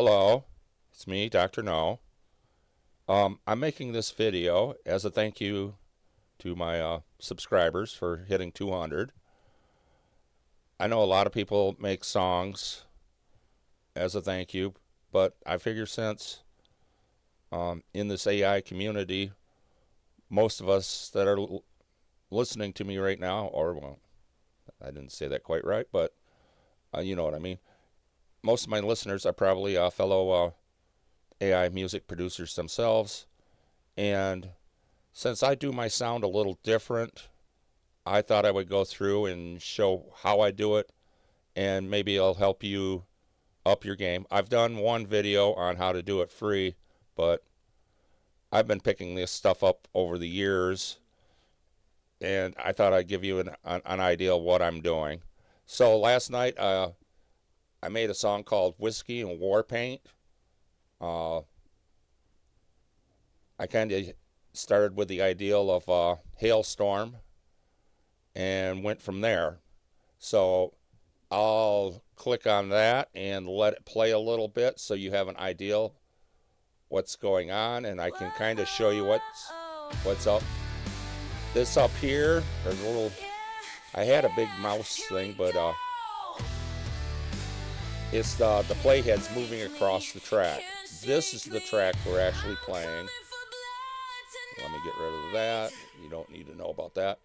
Hello, it's me, Dr. No. I'm making this video as a thank you to my subscribers for hitting 200. I know a lot of people make songs as a thank you, but I figure since in this AI community, most of us that are listening to me right now, or well, I didn't say that quite right, but you know what I mean. Most of my listeners are probably fellow AI music producers themselves, and since I do my sound a little different, I thought I would go through and show how I do it, and maybe it'll help you up your game. I've done one video on how to do it free, but I've been picking this stuff up over the years, and I thought I'd give you an idea of what I'm doing. So last night I made a song called Whiskey and War Paint. Uh, I kind of started with the ideal of hailstorm and went from there. So I'll click on that and let it play a little bit so you have an idea what's going on, and I can kind of show you what's up. This up here, there's a little, I had a big mouse thing, but it's the playhead's moving across the track. This is the track we're actually playing. Let me get rid of that. You don't need to know about that.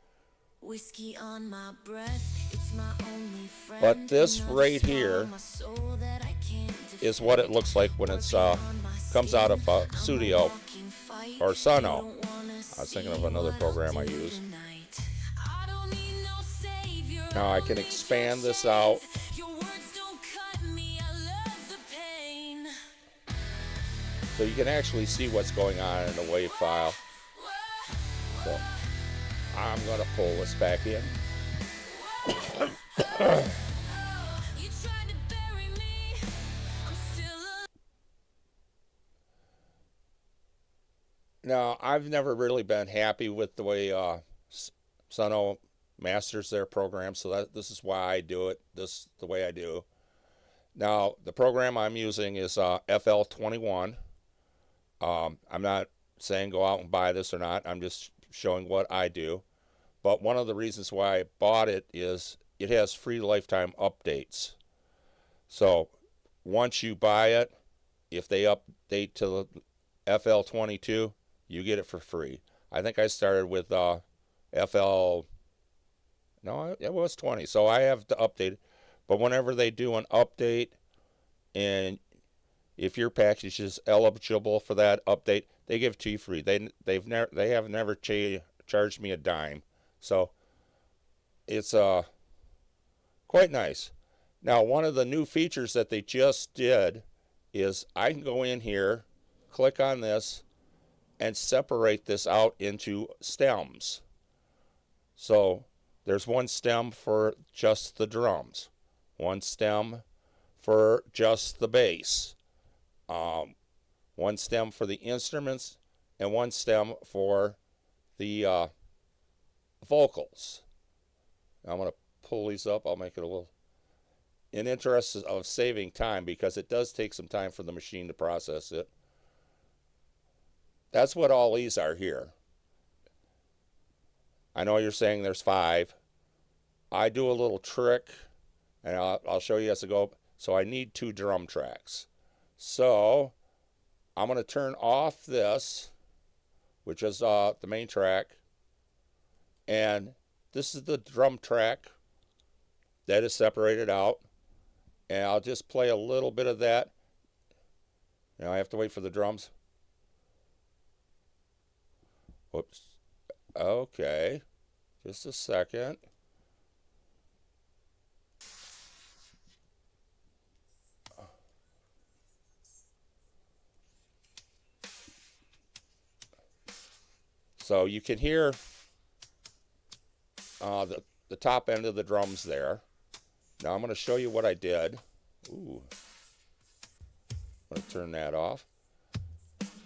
Whiskey on my breath, it's my only friend. But this right here is what it looks like when it's comes out of Studio or Sono. I was thinking of another program I use. Now I can expand this out. So you can actually see what's going on in the WAV file. So I'm going to pull this back in. Now, I've never really been happy with the way Sono masters their program, so this is why I do it the way I do. Now, the program I'm using is FL21. I'm not saying go out and buy this or not. I'm just showing what I do. But one of the reasons why I bought it is it has free lifetime updates. So once you buy it, if they update to the FL22, you get it for free. I think I started with FL, no, it was 20. So I have to update it. But whenever they do an update, and if your package is eligible for that update, they give it to you free. They have never charged me a dime. So it's quite nice. Now, one of the new features that they just did is I can go in here, click on this, and separate this out into stems. So there's one stem for just the drums, one stem for just the bass, one stem for the instruments, and one stem for the vocals. Now I'm going to pull these up. I'll make it a little, in interest of saving time, because it does take some time for the machine to process it. That's what all these are here. I know you're saying there's 5. I do a little trick, and I'll show you as I go. So I need 2 drum tracks. So I'm going to turn off this, which is the main track, and this is the drum track that is separated out, and I'll just play a little bit of that. Now I have to wait for the drums. Whoops. Okay, just a second. So you can hear the top end of the drums there. Now I'm going to show you what I did. Ooh. I'm going to turn that off.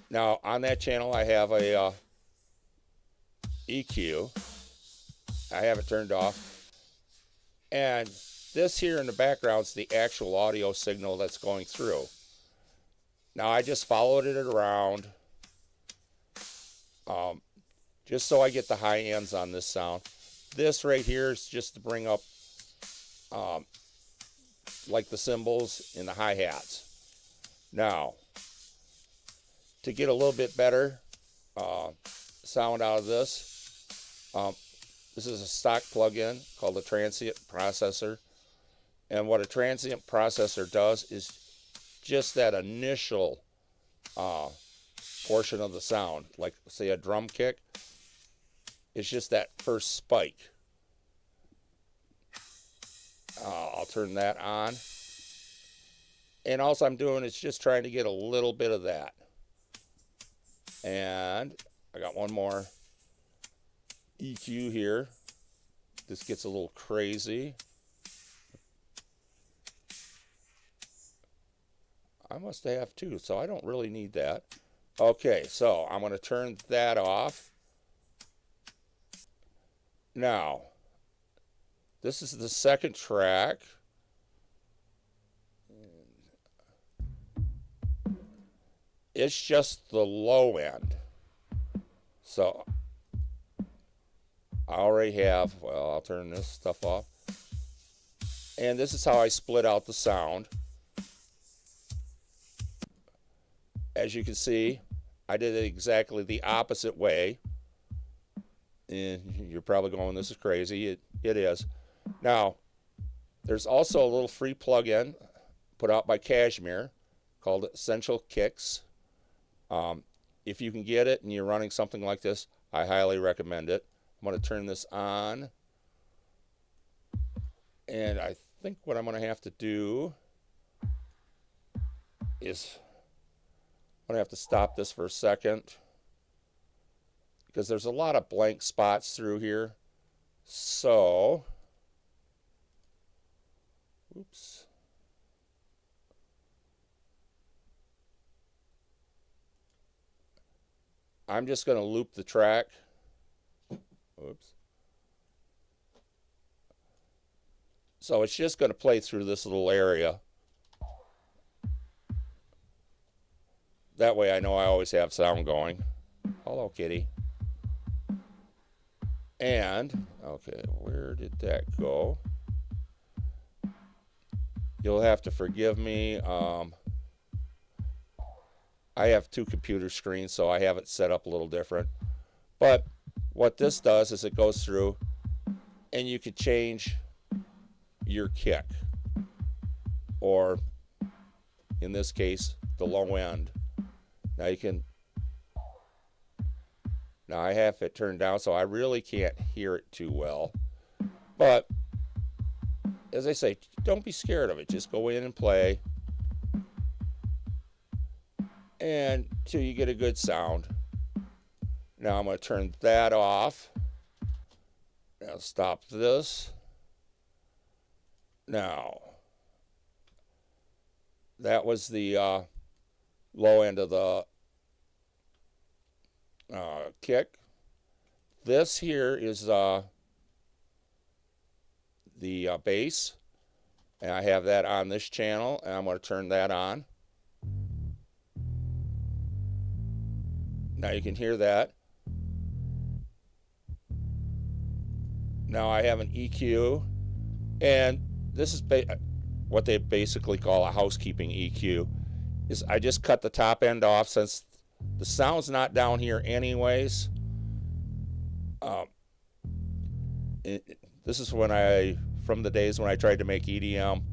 Now on that channel I have a EQ. I have it turned off. And this here in the background is the actual audio signal that's going through. Now I just followed it around just so I get the high ends on this sound. This right here is just to bring up like the cymbals and the hi-hats. Now, to get a little bit better sound out of this is a stock plugin called a transient processor. And what a transient processor does is just that initial portion of the sound, like say a drum kick, it's just that first spike. I'll turn that on. And all I'm doing is just trying to get a little bit of that. And I got one more EQ here. This gets a little crazy. I must have two, so I don't really need that. Okay, so I'm going to turn that off. Now, this is the second track. It's just the low end. So I already have, well, I'll turn this stuff off. And this is how I split out the sound. As you can see, I did it exactly the opposite way. And you're probably going, this is crazy. It is. Now, there's also a little free plugin put out by Cashmere called Essential Kicks. If you can get it and you're running something like this, I highly recommend it. I'm going to turn this on. And I think what I'm going to have to do is I'm going to have to stop this for a second because there's a lot of blank spots through here. So, oops. I'm just going to loop the track. Oops. So it's just going to play through this little area. That way I know I always have sound going. Hello, kitty. And, okay, where did that go? You'll have to forgive me. I have two computer screens, so I have it set up a little different. But what this does is it goes through and you can change your kick. Or, in this case, the low end. Now you can, now I have it turned down so I really can't hear it too well. But, as I say, don't be scared of it. Just go in and play. And till you get a good sound. Now I'm going to turn that off. Now stop this. Now, that was the low end of the kick. This here is the bass, and I have that on this channel, and I'm going to turn that on. Now you can hear that. Now I have an EQ, and this is what they basically call a housekeeping EQ. Is I just cut the top end off since the sound's not down here anyways. This is when from the days when I tried to make EDM.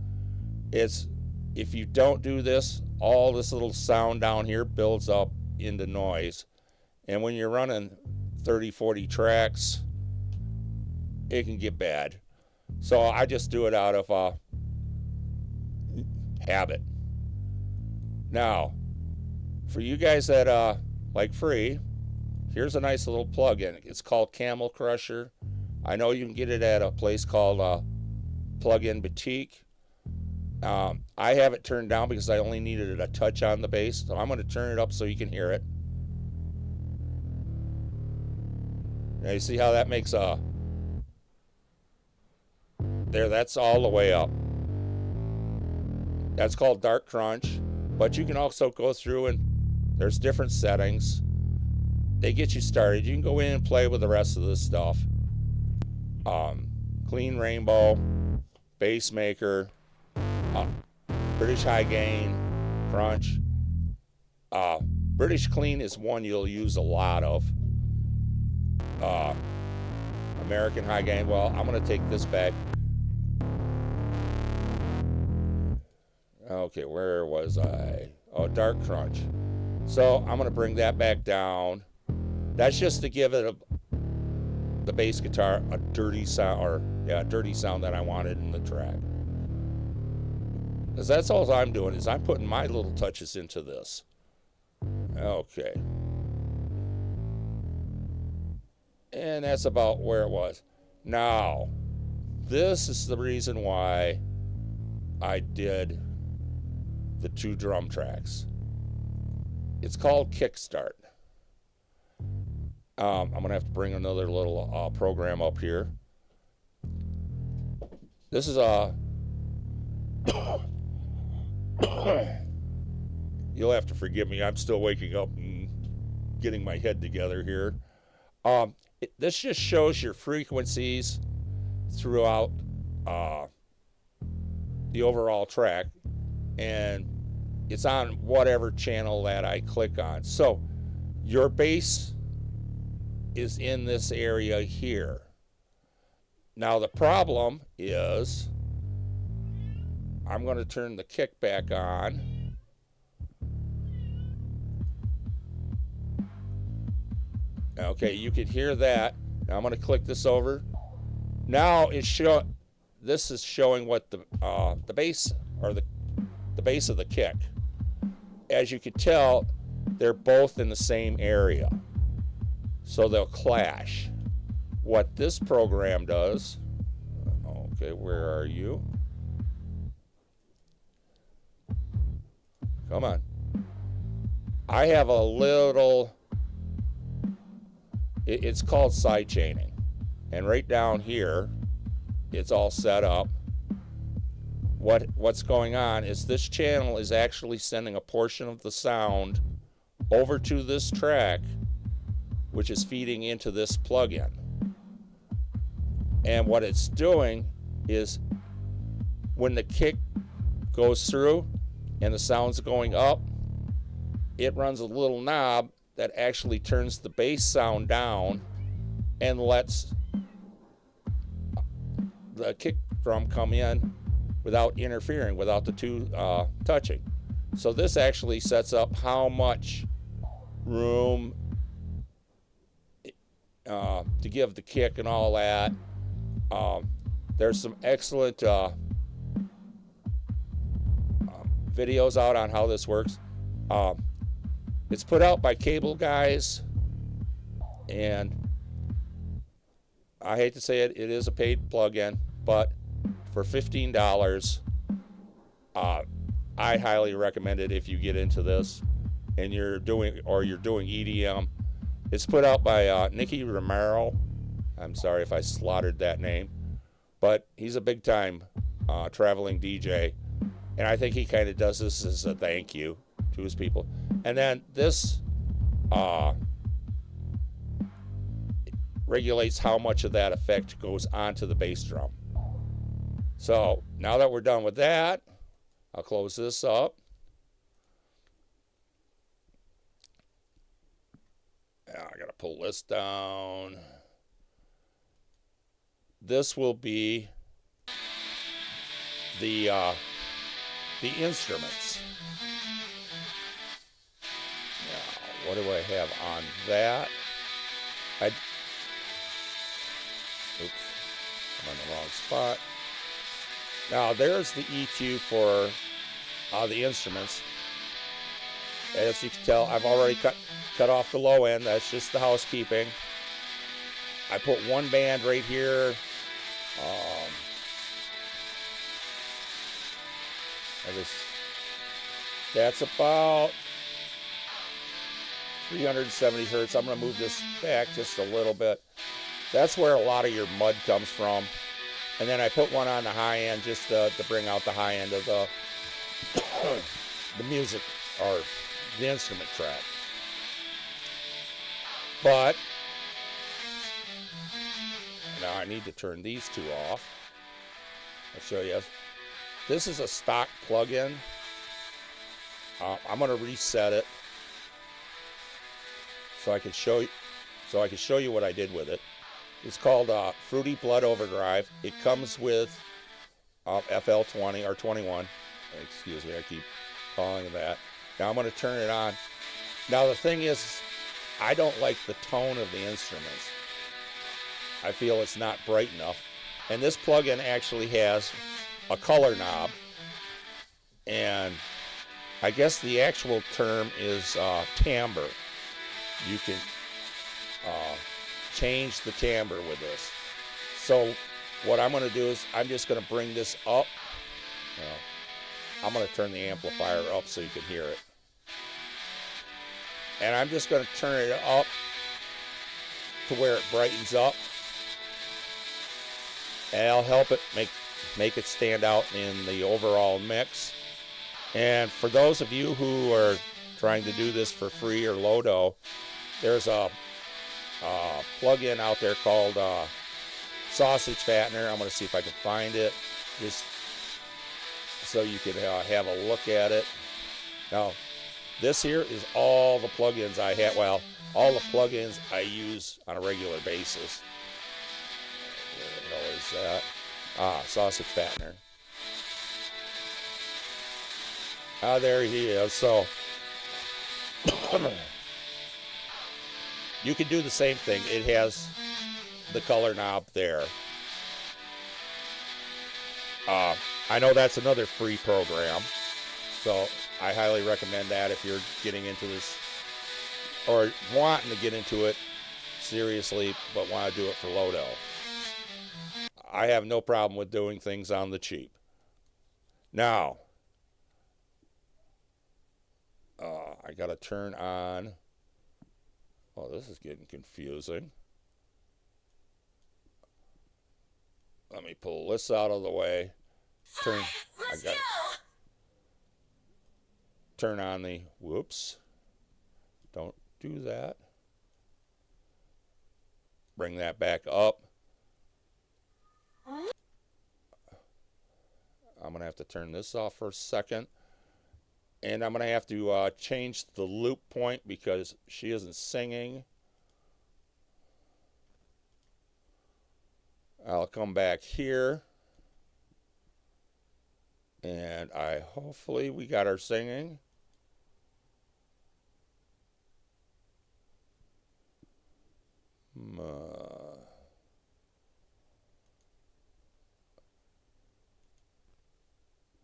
It's, if you don't do this, all this little sound down here builds up into noise. And when you're running 30, 40 tracks, it can get bad. So I just do it out of habit. Now, for you guys that like free, here's a nice little plug-in. It's called Camel Crusher. I know you can get it at a place called Plug-in Boutique. I have it turned down because I only needed a touch on the bass. So I'm going to turn it up so you can hear it. Now you see how that makes a... There, that's all the way up. That's called Dark Crunch. But you can also go through and there's different settings. They get you started. You can go in and play with the rest of this stuff. Clean rainbow, bass maker, uh, British high gain, crunch. British clean is one you'll use a lot of. American high gain. Well, I'm going to take this back. Okay, where was I? Oh, dark crunch. So I'm going to bring that back down. That's just to give it the bass guitar a dirty sound, or a dirty sound that I wanted in the track. Because that's all I'm doing is I'm putting my little touches into this. Okay. And that's about where it was. Now, this is the reason why I did the 2 drum tracks. It's called Kickstart. I'm going to have to bring another little program up here. This is a... You'll have to forgive me. I'm still waking up and getting my head together here. This just shows your frequencies throughout the overall track, and it's on whatever channel that I click on. So your bass is in this area here. Now the problem is I'm going to turn the kick back on. Okay, you can hear that. Now I'm going to click this over. Now this is showing what the bass, or the base of the kick. As you can tell, they're both in the same area, so they'll clash. What this program does, okay, where are you? Come on. I have a little, it's called side chaining, and right down here it's all set up. What's going on is this channel is actually sending a portion of the sound over to this track, which is feeding into this plugin. And what it's doing is when the kick goes through and the sound's going up, it runs a little knob that actually turns the bass sound down and lets the kick drum come in without interfering, without the two touching. So this actually sets up how much room to give the kick and all that. There's some excellent videos out on how this works. It's put out by Cable Guys, and I hate to say it, it is a paid plugin, but for $15, I highly recommend it if you get into this and you're doing EDM. It's put out by Nicky Romero. I'm sorry if I slaughtered that name, but he's a big time traveling DJ, and I think he kind of does this as a thank you to his people. And then this regulates how much of that effect goes onto the bass drum. So now that we're done with that, I'll close this up. I gotta pull this down. This will be the instruments. Now, what do I have on that? Oops, I'm on the wrong spot. Now there's the EQ for the instruments. As you can tell, I've already cut off the low end. That's just the housekeeping. I put one band right here. That's about 370 hertz. I'm going to move this back just a little bit. That's where a lot of your mud comes from. And then I put one on the high end just to bring out the high end of the music or the instrument track. But now I need to turn these two off. I'll show you. This is a stock plug-in. I'm going to reset it so I can show you what I did with it. It's called Fruity Blood Overdrive. It comes with FL20 or 21. Excuse me, I keep calling it that. Now I'm going to turn it on. Now the thing is, I don't like the tone of the instruments. I feel it's not bright enough. And this plug-in actually has a color knob. And I guess the actual term is timbre. You can change the timbre with this. So what I'm going to do is I'm just going to bring this up. I'm going to turn the amplifier up so you can hear it. And I'm just going to turn it up to where it brightens up. And I'll help it make it stand out in the overall mix. And for those of you who are trying to do this for free or low-dough, there's a plug-in out there called Sausage Fattener. I'm going to see if I can find it, just so you can have a look at it. Now, this here is all the plugins I have. Well, all the plugins I use on a regular basis. Where the hell is that? Sausage Fattener. There he is. So you can do the same thing. It has the color knob there. I know that's another free program, so I highly recommend that if you're getting into this or wanting to get into it seriously but want to do it for low-dough. I have no problem with doing things on the cheap. Now, I got to turn on. Oh, this is getting confusing. Let me pull this out of the way. Turn on the, whoops. Don't do that. Bring that back up. I'm going to have to turn this off for a second. And I'm going to have to change the loop point because she isn't singing. I'll come back here. And hopefully we got her singing.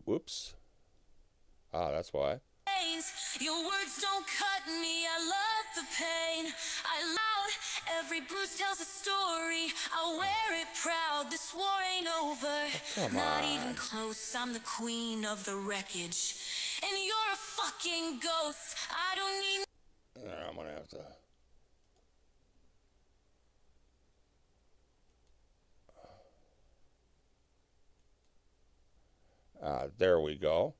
Whoops. That's why. Your words don't cut me, I love the pain. I loud, every bruise tells a story. I'll wear it proud, this war ain't over. Come Not on. even close, I'm the queen of the wreckage. And you're a fucking ghost, I don't need... I'm gonna have to... there we go.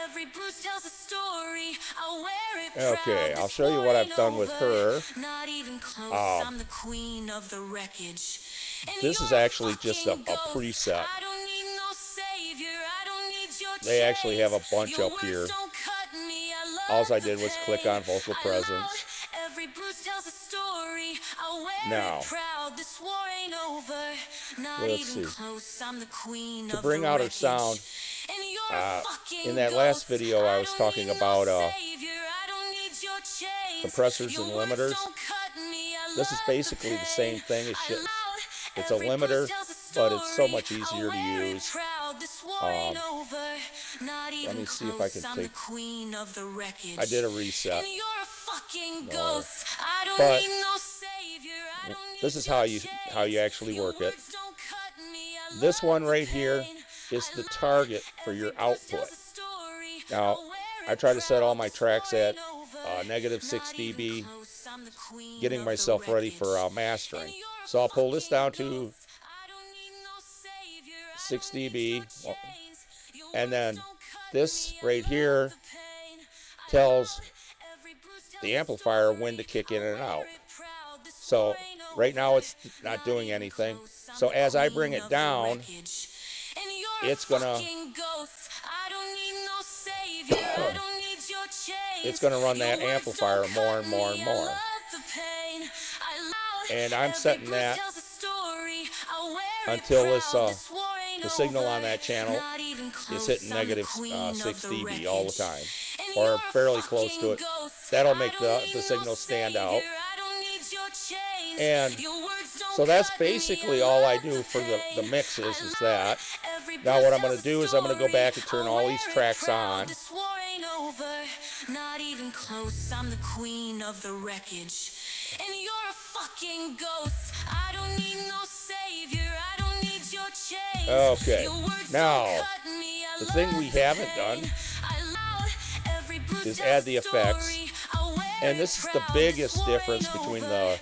Every bruise tells a story. I'll wear it proud. Okay, I'll show you what I've done with her. Not even close. I'm the queen of the wreckage. This is actually just a preset. I don't need no savior. I don't need your They actually have a chains. bunch Your up here. words don't cut me. I All love I the did was click pain. on vocal I presence. loud, every bruise tells a story. I'll wear Now, it proud. This war ain't over. Not let's even see. close. I'm the queen To of bring the out her wreckage. sound, And you're a fucking in that last ghost. video I was don't talking need about no savior. I don't need your chains. compressors Your and words limiters. don't cut me. I This is love basically the same thing. It's a limiter, but it's so much easier to use. Let me see if I can take... I did a reset. No. But this is how you actually work it. This one right here is the target for your output. Now, I try to set all my tracks at -6 dB, getting myself ready for mastering. So I'll pull this down to 6 dB. Well, And then this right here tells the amplifier when to kick in and out. So right now it's not doing anything. So as I bring it down, it's gonna run that amplifier more and more and more. And I'm setting that until the signal on that channel is hitting negative 6 dB all the time, or fairly close to it. That'll make the signal stand out. And so that's basically all I do for the mixes is that. Now what I'm going to do is I'm going to go back and turn all these tracks on. Not even close, I'm the queen of the wreckage. And you're a fucking ghost. I don't need no savior. I don't need your chains. Okay. Now, the thing we haven't done is add the effects. And this is the biggest difference between that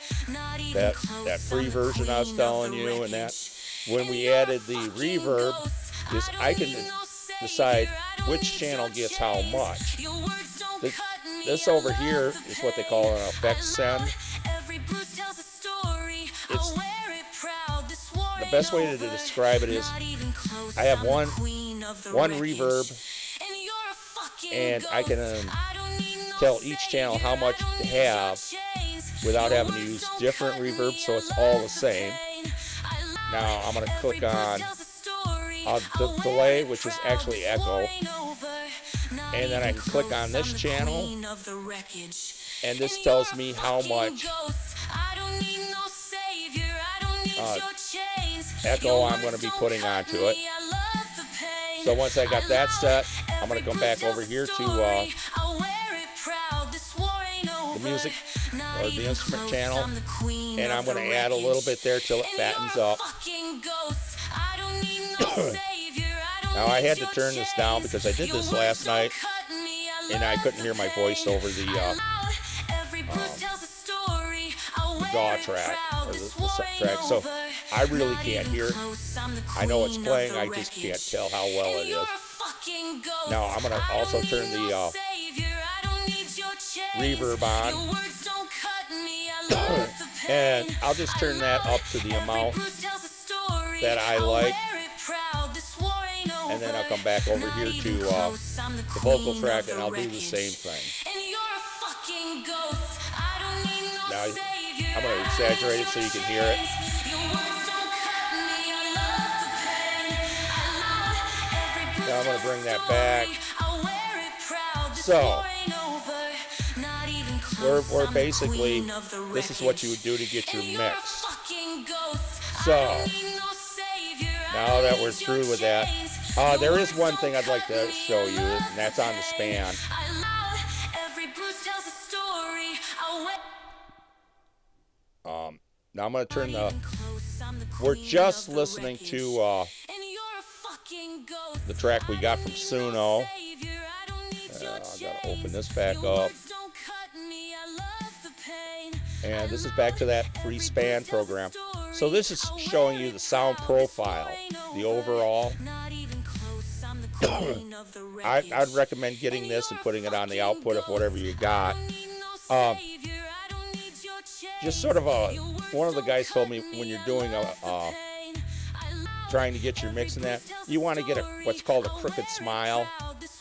free version I was telling you and that. When we added the reverb, is I can decide which channel gets how much. This over here is what they call an effects send. It's the best way to describe it is I have one reverb, and I can tell each channel how much to have without having to use different reverb, so it's all the same. Now I'm going to click on the delay, which is actually echo, and then I can click on this channel, and this tells me how much echo I'm going to be putting onto it. So once I got that set, I'm going to come back over here to the music or the instrument channel, and I'm going to add a little bit there till it fattens up. Now I had to turn this down because I did this last night and I couldn't hear my voice over the DAW track or the track, so I really can't hear it. I know it's playing, I just can't tell how well it is. Now I'm going to also turn the reverb on, and I'll just turn that up to the amount that I like, and then I'll come back over here to the vocal track and I'll do the same thing. Now I'm going to exaggerate it so you can hear it. Now I'm going to bring that back. So we're basically, this is what you would do to get your mix. So now that we're through with that, there is one thing I'd like to show you, and that's on the span. Now I'm going to turn we're just listening to the track we got from Suno. I've got to open this back up. And this is back to that free span program. So this is showing you the sound profile, the overall. I'd recommend getting this and putting it on the output of whatever you got. Just sort of one of the guys told me when you're doing trying to get your mix in that, you want to get what's called a crooked smile.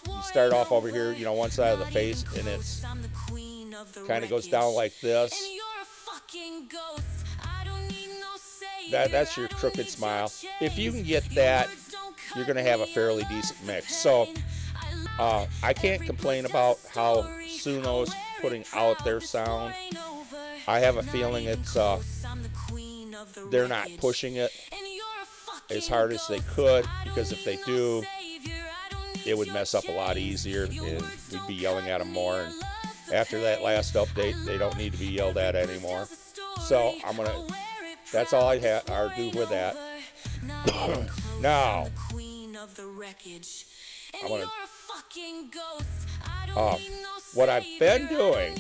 You start off over here, one side of the face, and it's kind of goes down like this. That's your crooked smile. If you can get that, you're going to have a fairly decent mix. So I can't complain about how Suno's putting out their sound. I have a feeling it's they're not pushing it as hard as they could, because if they do, it would mess up a lot easier and we'd be yelling at them more. And after that last update, they don't need to be yelled at anymore. So that's all I do with that. Now I'm gonna what I've been doing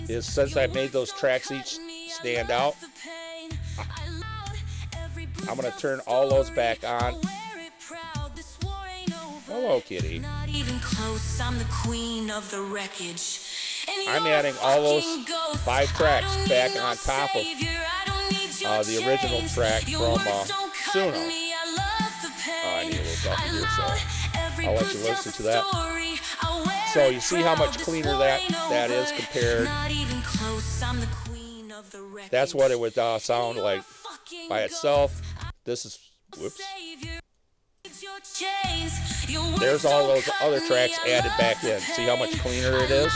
is, since I've made those tracks each stand out, I'm going to turn all those back on, Hello, kitty. Not even close, I'm the queen of the wreckage. And I'm you're adding a all those fucking ghost. 5 I tracks don't back need no on top of savior. I don't need your the original chains. track Your from words don't cut Suno. me. I love the I pain. need a little coffee I here, so love every I'll let bruise you tells listen a to that. story. I wear So it you see how proud. much This cleaner war that ain't is over. compared. Not even close. I'm the queen of the wreckage. That's what it would sound You're like a fucking by ghost. itself. This is, whoops. Savior. Your chains. Your words There's all don't those cut other me. tracks I added love back the in. See how much pain. cleaner it is?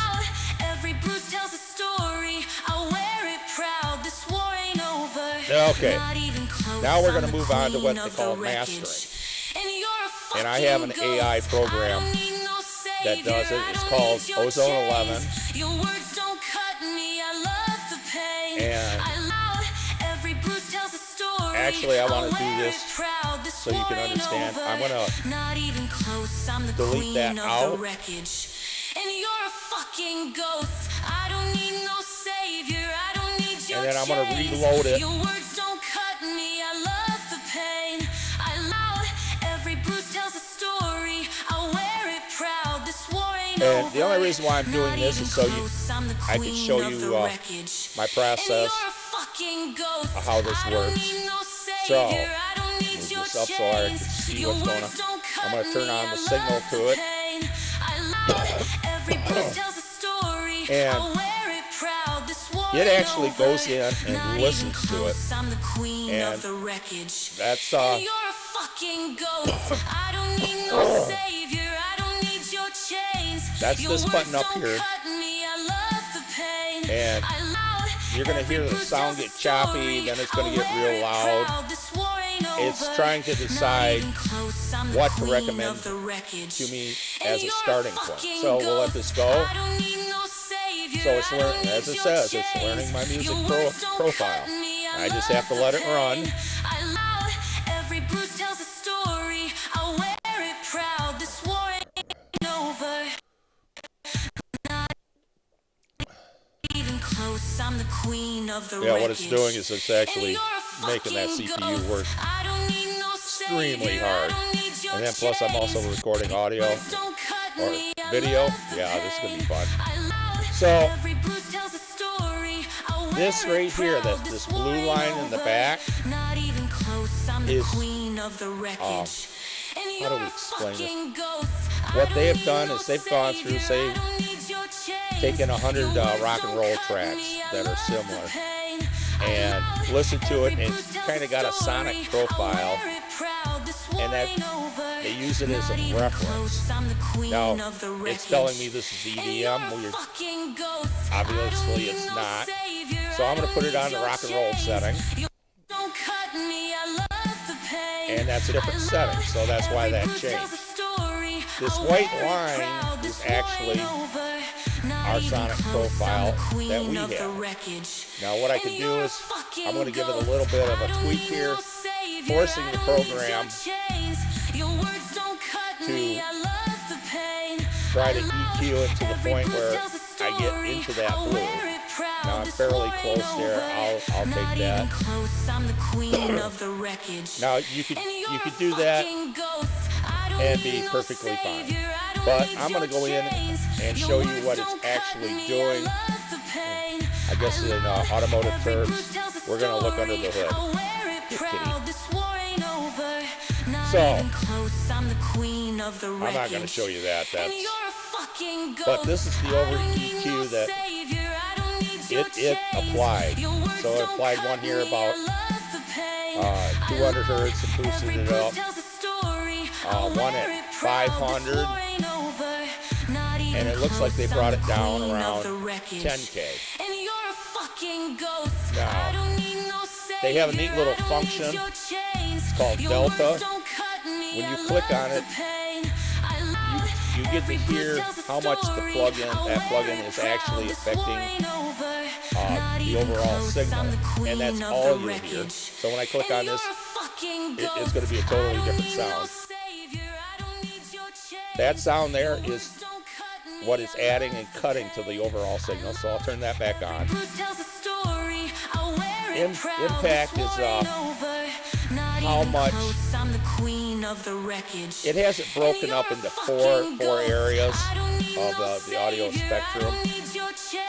Every bruise tells a story. I wear it proud. This war ain't over. Okay. Not even close. Now we're I'm going to the move on to what queen they of call the wreckage. mastering. And you're a And I have an fucking AI ghost. program I don't need no that savior. does it. I It's don't called need your Ozone chains. 11. Your words don't cut me. I love the pain. And I love every bruise tells a story. actually, I want to I'll do wear this it proud. This so you can war ain't understand. over. I'm going to Not even close. I'm the delete queen that of out. the wreckage. And you're a fucking ghost. I don't need no savior. I don't need your And then I'm going to chains. reload it. Your words don't cut me. I love the pain. I love every bruise tells a story. I wear it proud. This war ain't over. And the only reason why I'm doing Not this is even so close. I'm the I can queen show of you the wreckage. my And process you're a fucking ghost. of how this I don't works. need no So, savior. I don't need move your this up so I can chains. see Your what's going on. words don't I'm cut going to turn me. on I the signal love to the it. pain. I love every bruise tells a story. And I wear it proud. This war it ain't actually over. goes in and Not listens even to it. close. I'm the queen And of the wreckage. that's And you're a fucking ghost. I don't need no savior. I don't need your chains. That's Your this words button up don't here. cut me. I love the pain. And I love you're going to every hear the bruise sound tells a get choppy, story. then it's going to I get wear real it loud. proud. This war ain't It's over. trying to Not decide even close. I'm the what to queen recommend of the wreckage. to me And as a you're starting point. fucking So we'll let this go. ghost. I don't need no savior. So it's I don't learning, need as it your says, it's chains. learning my music Your words don't profile. cut me. I just love have to the let it run. pain. I love every bruise tells a story. I wear it proud. This war ain't over. Not even close. I'm the queen of the Yeah, wreckage. what it's doing is it's actually And you're a making that fucking CPU ghost. work I don't need no extremely savior. I hard. don't need your And then plus I'm also chains. recording audio Words don't cut or me. I video. love the Yeah, this is going to be pain. fun. I love So every bruise tells a story. I wear this it right here, proud. this war blue ain't line in the over. back Not even close. I'm the is, queen of the wreckage. And how do you're we a explain this? fucking ghost. What I they don't have done need is no they've gone through, savior. say, I don't need your chains. taken 100 Your words rock and don't roll cut tracks me. I that are love the similar pain. I and love listened to it every and bruise tells kind of got a sonic story. profile, I wear it proud. This war and that ain't over. they use it as Not a even reference. close. I'm the queen Now, of the it's telling me wreckage. this is And you're EDM. a fucking ghost. Obviously I don't it's need no not. savior. So I I'm going to don't put it need on the your rock and roll chains. setting. You don't cut me. I love the pain. And that's a different I setting, love so that's why every that bruise tells a changed. story. This I white wear it line proud. is This war ain't actually over. Not our even sonic close. profile I'm the queen that we of the have. wreckage. Now what I And could do you're a is fucking I'm going to give it a ghost. little bit of I a don't tweak need here, no savior. forcing I the don't need your program chains. Your words don't cut me. to I love the pain. try to I love EQ it to the every point bruise where tells a I get story. into that I blue. wear it proud. Now I'm This fairly war ain't close there. over. I'll Not take even that. close. I'm the queen of the wreckage. Now you could And you're a do that fucking ghost. I don't and need be no perfectly fine. savior. I don't But need I'm going to your go in chains. and Your show you words what it's don't cut actually me. doing. I love the pain. I guess in love automotive every terms, bruise tells a we're going to look under the story. hood. I wear it Here, proud. This war ain't over. Not So, even close. I'm the queen of the wreckage. I'm not going to show you that. And That's, you're a fucking ghost. but this is the over I don't need no EQ that savior. I don't need your it chains. applied. Your words So it don't applied cut one here me. about I love the pain. 200 hertz and boosted Every it bruise up. tells a story. One at 500. And it looks like they brought it down around 10K. And you're a fucking ghost. Now, I don't need no they have a neat savior. little I don't function. need your chains. It's called Your Delta. words don't cut me. When you I click love on the it, pain. I love you get to every bruise hear tells a how much the story. plugin, I'll that wear plugin it is proud. actually This war affecting ain't over. Not the even overall close. signal. I'm the queen And that's of all the you'll hear. wreckage. So when I click And on this, you're a fucking it's ghost. going to be a I totally don't different need no sound. savior. I don't need your chains. That sound there Your is words don't cut me. what it's I adding love and the cutting to pain. the overall signal. So I'll turn that back on. Bruce tells a story. I wear it proud. Impact This is war ain't over. Not how even much close. I'm the queen queen of the wreckage. It has it broken up into four areas of the audio spectrum.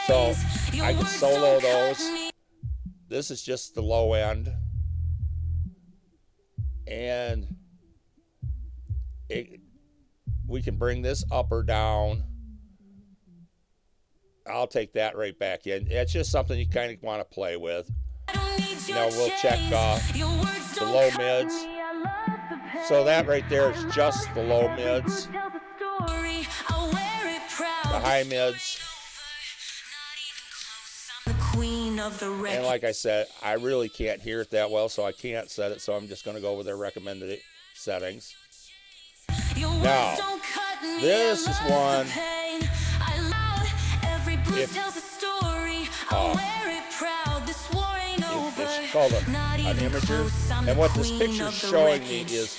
So I can solo those. This is just the low end. And we can bring this up or down. I'll take that right back in. It's just something you kind of want to play with. You know, we'll check the low mids. So that right there is just the low mids. The high mids. And like I said, I really can't hear it that well, so I can't set it, so I'm just going to go with their recommended settings. Now, this is one, if it's called an imager, and what this picture is showing me is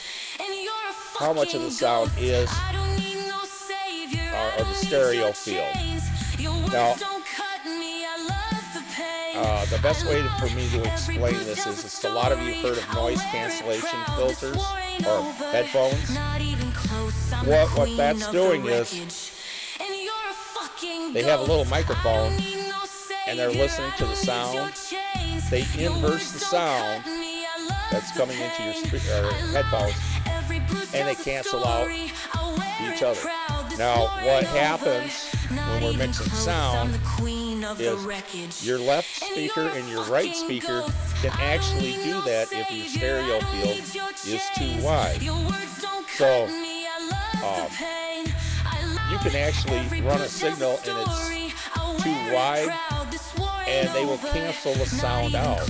how much of the sound is or the stereo field. Now, the best way for me to explain this is a lot of you have heard of noise cancellation filters or headphones. What that's doing is they have a little microphone and they're listening to the sound. They inverse the sound that's coming into your headphones and they cancel out each other. Now, what happens when we're mixing sound is your left speaker and your right speaker can actually do that if your stereo field is too wide. So you can actually run a signal and it's too wide and they will cancel the sound out.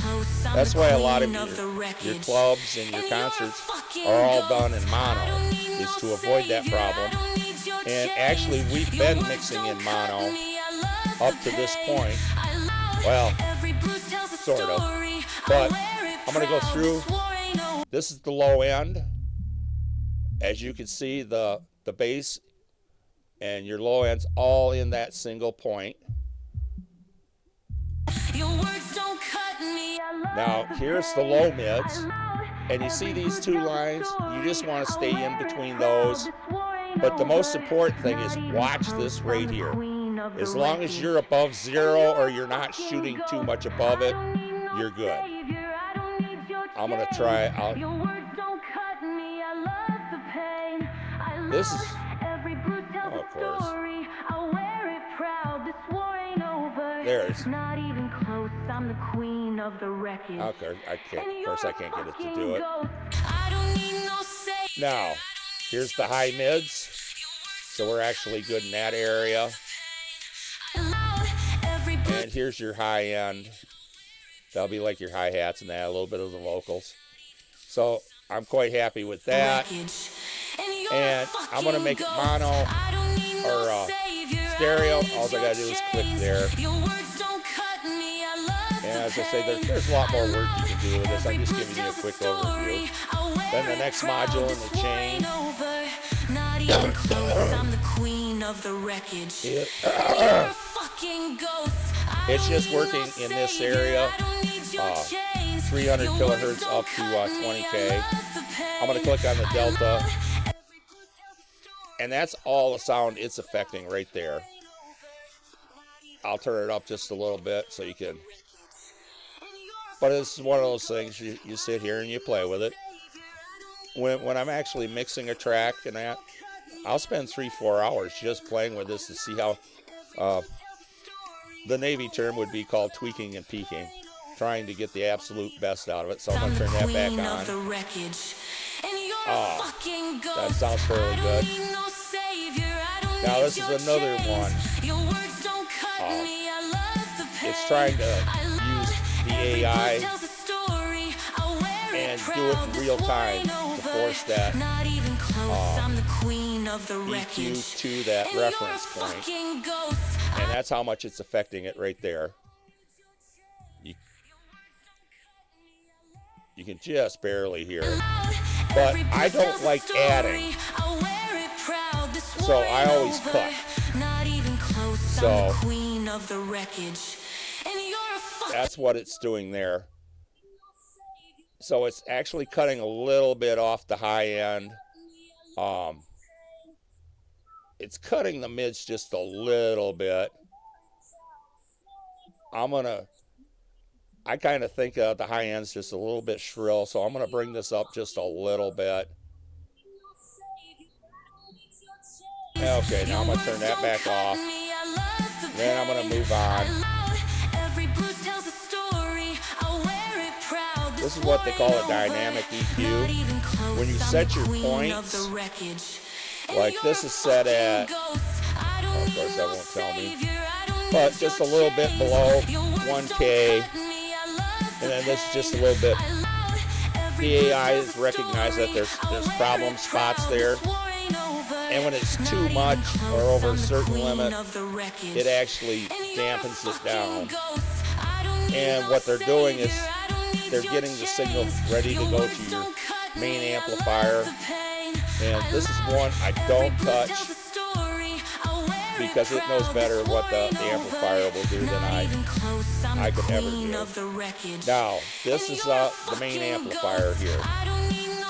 That's why a lot of your clubs and your concerts are all done in mono, is to avoid that problem. And actually we've been mixing in mono up to this point. Well, sort of. But I'm going to go through. This is the low end. As you can see, the bass and your low end's all in that single point. Now, here's the low mids. And you see these two lines? You just want to stay in between those. But the most important thing is watch this right here. As long as you're above 0 or you're not shooting too much above it, you're good. I'm going to try out. This is, oh, of course. There's. Okay, of course I can't get it to do it. Now, here's the high mids. So we're actually good in that area. And here's your high end. That'll be like your hi-hats and that, a little bit of the vocals. So I'm quite happy with that. And I'm going to make it mono or stereo. All I got to do is click there. And as I say, there's a lot more work you can do with this. I'm just giving you a quick overview. Then the next module in the chain. It's just working in this area, 300 kilohertz up to 20K. I'm going to click on the delta, and that's all the sound it's affecting right there. I'll turn it up just a little bit so you can. But this is one of those things you sit here and you play with it. When I'm actually mixing a track and that, I'll spend 3-4 hours just playing with this to see how. The Navy term would be called tweaking and peaking, trying to get the absolute best out of it. So I'm going to turn that back on. That sounds fairly good. Now this is another one. It's trying to use the AI and do it in real time to force that EQ to that reference point. And that's how much it's affecting it right there. You can just barely hear it. But I don't like adding. So I always cut. So that's what it's doing there. So it's actually cutting a little bit off the high end. Um, it's cutting the mids just a little bit. I kind of think the high end's just a little bit shrill, so I'm going to bring this up just a little bit. Okay, now I'm going to turn that back off. Then I'm going to move on. This is what they call a dynamic EQ. When you set your points, like this is set at, oh, of course that won't tell me, but just a little bit below 1K, and then this is just a little bit. The AI has recognized that there's problem spots there, and when it's too much or over a certain limit, it actually dampens it down. And what they're doing is they're getting the signal ready to go to your main amplifier. And this is one I don't touch because it knows better what the amplifier will do than I could ever do. Now, this is the main amplifier here.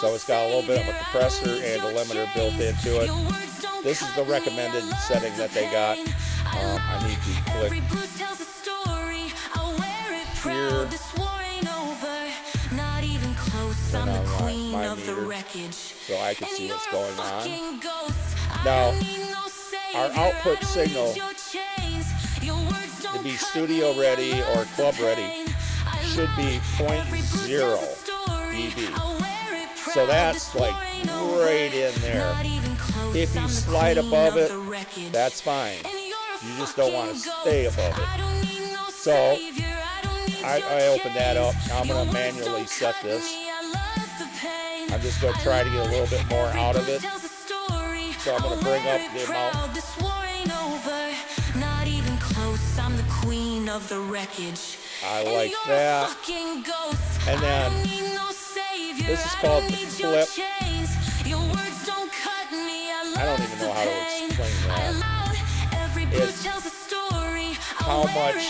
So it's got a little bit of a compressor and a limiter built into it. This is the recommended setting that they got. I need to click here. Turn on my meter so I can see what's going on. Now, our output signal to be studio ready or club ready should be 0.0 dB. So that's like right in there. If you slide above it, that's fine. You just don't want to stay above it. So I open that up. Now I'm going to manually set this. I'm just going to try to get a little bit more out of it. So I'm going to bring up the amount. I like that. And then this is called the flip. I don't even know how to explain that. It's how much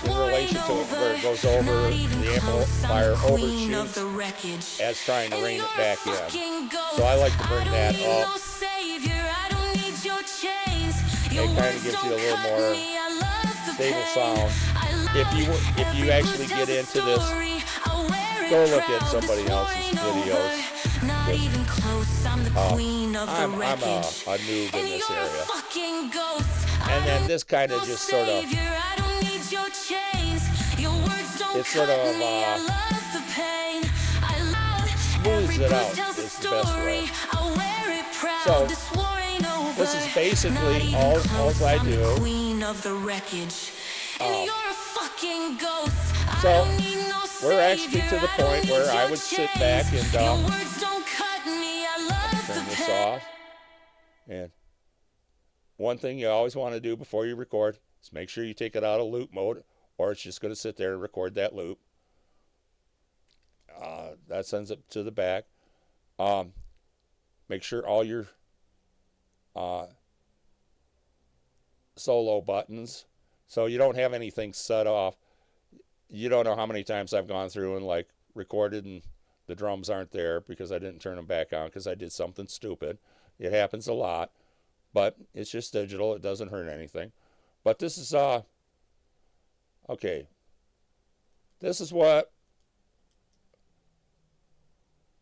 in relation to it where it goes over, the amplifier overshoots as trying to rein it back in. So I like to bring that up. It kind of gives you a little more stable sound. If you actually get into this, go look at somebody else's videos. I'm a noob in this area. And then this kind of just sort of, it sort of smooths it out is the best way. So this is basically all I do. So we're actually to the point where I would sit back and turn this off. And one thing you always want to do before you record is make sure you take it out of loop mode, or it's just going to sit there and record that loop. That sends it to the back. Make sure all your solo buttons, so you don't have anything set off. You don't know how many times I've gone through and like recorded and the drums aren't there because I didn't turn them back on because I did something stupid. It happens a lot, but it's just digital. It doesn't hurt anything. But this is okay. This is what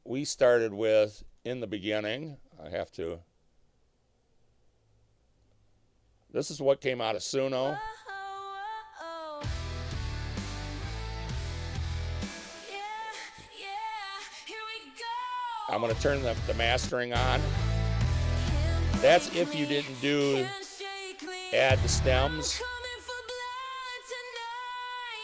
we started with in the beginning. This is what came out of Suno. I'm going to turn the mastering on. That's if you didn't add the stems.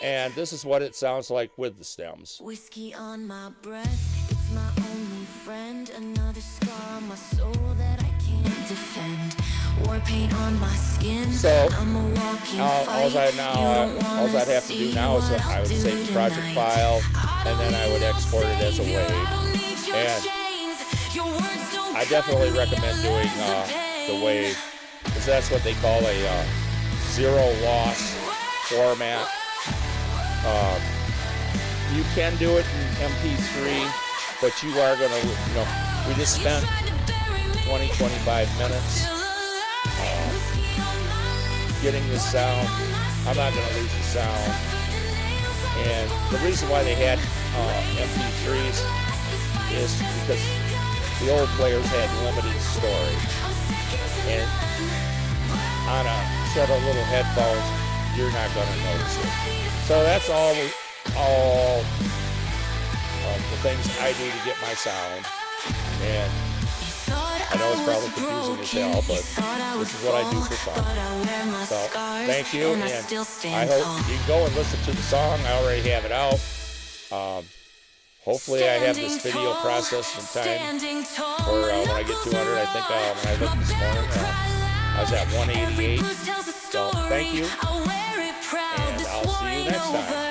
And this is what it sounds like with the stems. Whiskey on my breath, it's my only friend. Another scar on my soul that I can't defend. War paint on my skin. So I'm a walking all I'd have to do now is I would save the project file, and then I would export it as a wave. And I definitely recommend doing the wave, because that's what they call a zero loss format. you can do it in MP3, but you are going to, we just spent 20, 25 minutes getting the sound. I'm not going to lose the sound. And the reason why they had MP3s is because the old players had limited storage. And on a set of little headphones, you're not going to notice it. So that's all the things I do to get my sound. And I know it's probably confusing as hell, but this is what I do for fun. So thank you, and I hope you can go and listen to the song. I already have it out. Hopefully I have this video processed in time for when I get 200. I think when I looked this morning, I was at 188. So thank you, and I'll see you next time.